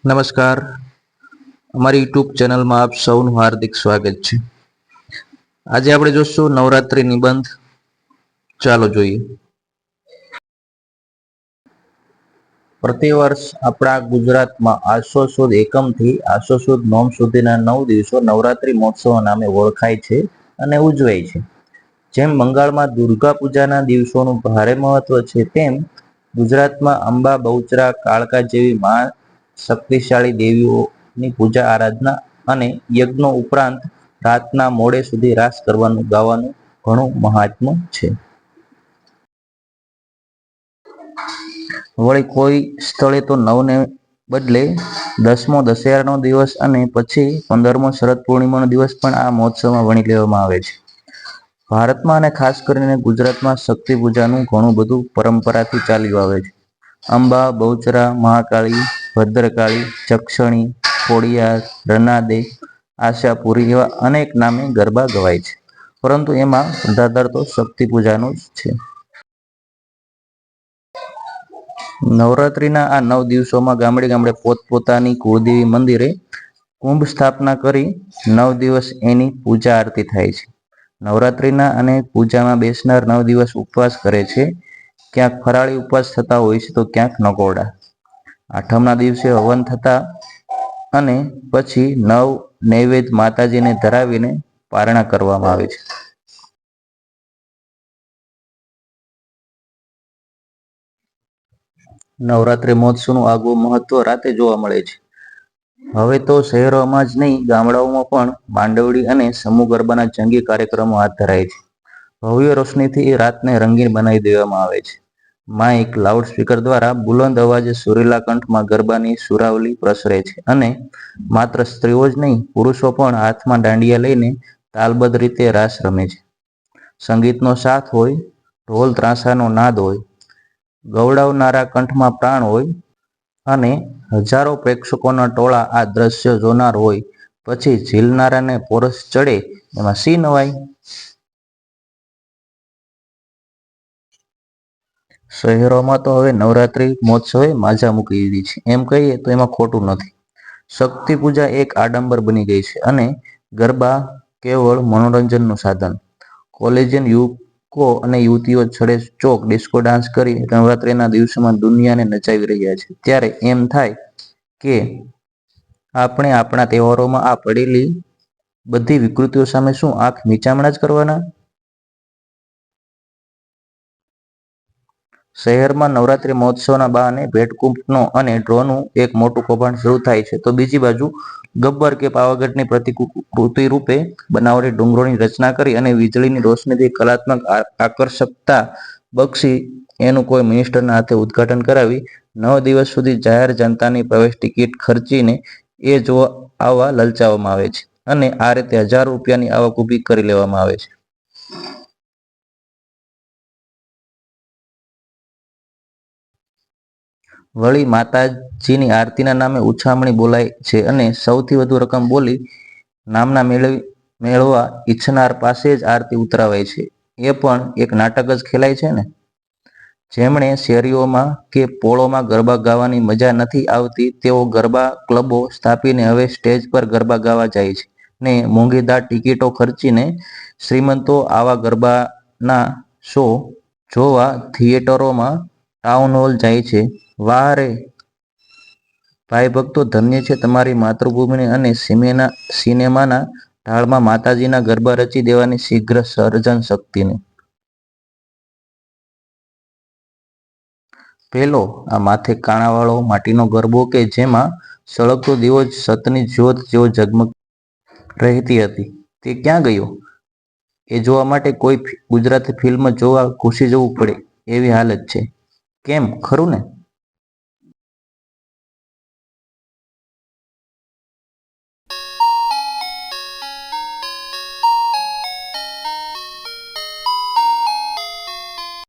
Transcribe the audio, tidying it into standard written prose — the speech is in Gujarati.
નમસ્કાર, અમારી યુટ્યુબ ચેનલમાં આપ સૌનું હાર્દિક સ્વાગત છે. આજે આપણે જોશું નવરાત્રી નિબંધ. ચાલો જોઈએ. પ્રતિવર્ષ આપણા ગુજરાતમાં આસો સુદ એકમથી આસો સુદ નોમ સુધીના 9 દિવસો નવરાત્રી મહોત્સવ નામે ઓળખાય છે અને ઉજવાય છે. જેમ બંગાળમાં દુર્ગા પૂજાના દિવસોનું ભારે મહત્વ છે, તેમ ગુજરાતમાં અંબા, બહુચરા, કાળકા જેવી શક્તિશાળી દેવીઓની પૂજા આરાધના અને યજ્ઞો ઉપરાંત રાતના મોડે સુધી રાસ કરવાનું ગાવાનું ઘણું મહાત્મ્ય છે. વળી કોઈ સ્થળે તો નવને બદલે 10મો દશેરાનો દિવસ અને પછી 15મો શરદ પૂર્ણિમાનો દિવસ પણ આ મહોત્સવમાં વણી લેવામાં આવે છે. ભારતમાં અને ખાસ કરીને ગુજરાતમાં શક્તિ પૂજાનું ઘણું બધું પરંપરાથી ચાલ્યું આવે છે. અંબા, બહુચરા, મહાકાળી, ભદ્રકાળી, જક્ષણી, ખોડિયાર, રનાદે, આશાપુરી એવા અનેક નામે ગરબા ગવાય છે, પરંતુ એમાં વધારે તો શક્તિ પૂજાનું જ છે. નવરાત્રીના આ 9 દિવસોમાં ગામડે ગામડે પોતપોતાની કુળદેવી મંદિરે કુંભ સ્થાપના કરી 9 દિવસ એની પૂજા આરતી થાય છે. નવરાત્રીના અને પૂજામાં બેસનાર 9 દિવસ ઉપવાસ કરે છે. ક્યાંક ફરાળી ઉપવાસ થતા હોય છે તો ક્યાંક નકોરડા. આઠમના દિવસે હવન થતા અને પછી નૈવેદ્ય માતાજીને ધરાવીને પારણા કરવામાં આવે છે. નવરાત્રી મહોત્સવનું આગવું મહત્વ રાતે જોવા મળે છે. હવે તો શહેરોમાં જ નહીં, ગામડાઓમાં પણ માંડવડી અને સમૂહ ગરબાના જંગી કાર્યક્રમો હાથ ધરાય છે. ભવ્ય રોશનીથી રાતને રંગીન બનાવી દેવામાં આવે છે. માઇક, લાઉડસ્પીકર દ્વારા બુલંદ અવાજે સુરીલા કંઠમાં ગરબાની સુરાવલી પ્રસરે છે અને માત્ર સ્ત્રીઓ જ નહીં, પુરુષો પણ હાથમાં દાંડિયા લઈને તાલબદ્ધ રીતે રાસ રમે છે. સંગીતનો સાથ હોય, ઢોલ ત્રાંસાનો નાદ હોય, ગવડાવનારા કંઠમાં પ્રાણ હોય અને હજારો પ્રેક્ષકોના ટોળા આ દ્રશ્ય જોનાર હોય, પછી ઝીલનારાને પોરસ ચડે એમાં શી નવાઈ? શહેરોમાં તો હવે નવરાત્રી મહોત્સવે માજા મૂકી દીધી છે. એમ કહીએ તો એમાં ખોટું નથી. શક્તિ પૂજા એક આડંબર બની ગઈ છે અને ગરબા કેવળ મનોરંજનનું સાધન. કોલેજિયન યુવકો અને યુવતીઓ છડે ચોક ડિસ્કો ડાન્સ કરી નવરાત્રીના દિવસોમાં દુનિયાને નચાવી રહ્યા છે. ત્યારે એમ થાય કે આપણે આપણા તહેવારોમાં આ પડેલી બધી વિકૃતિઓ સામે શું આંખ મીચામણા જ કરવાના? શહેરમાં નવરાત્રી મહોત્સવના બહાને ભેટકુંભનો અને ડ્રોનું એક મોટું કૌભાંડ શરૂ થાય છે, તો બીજી બાજુ ગબ્બર કે પાવાગઢની પ્રતિકૃતિ રૂપે બનાવટી ડુંગરોની રચના કરી અને વીજળીની રોશનીથી કલાત્મક આકર્ષકતા બક્ષી એનું કોઈ મિનિસ્ટરના હાથે ઉદ્ઘાટન કરાવી 9 દિવસ સુધી જાહેર જનતાની પ્રવેશ ટિકિટ ખર્ચીને એ જોવા આવવા લલચાવવામાં આવે છે અને આ રીતે હજારો રૂપિયાની આવક ઊભી કરી લેવામાં આવે છે. વળી માતાજીની આરતીના નામે ઉછામણી બોલાય છે અને સૌથી વધુ રકમ બોલી નામના મેળવવા ઈચ્છનાર પાસે જ આરતી ઉતરાવાય છે. એ પણ એક નાટક જ ખેલાય છે ને. જેમણે શેરીઓમાં કે પોળોમાં ગરબા ગાવાની મજા નથી આવતી, તેઓ ગરબા ક્લબો સ્થાપીને હવે સ્ટેજ પર ગરબા ગાવા જાય છે ને મોંઘીદાર ટિકિટો ખર્ચીને શ્રીમંતો આવા ગરબાના શો જોવા થિયેટરોમાં, ટાઉન હોલ જાય છે. વાહ રે ભાઈ ભક્તો, ધન્ય છે તમારી માતૃભૂમિને અને સિનેમાના ઢાળમાં માતાજીના ગરબા રચી દેવાની શીઘ્ર સર્જન શક્તિને. પેલો આ માથે કાણાવાળો માટીનો ગરબો કે જેમાં સળગતો દીવો જ સતની જ્યોત જેવો ઝગમગ રહેતી હતી, તે ક્યાં ગયો? એ જોવા માટે કોઈ ગુજરાતી ફિલ્મ જોવા ઘૂસી જવું પડે એવી હાલત છે. કેમ, ખરું ને?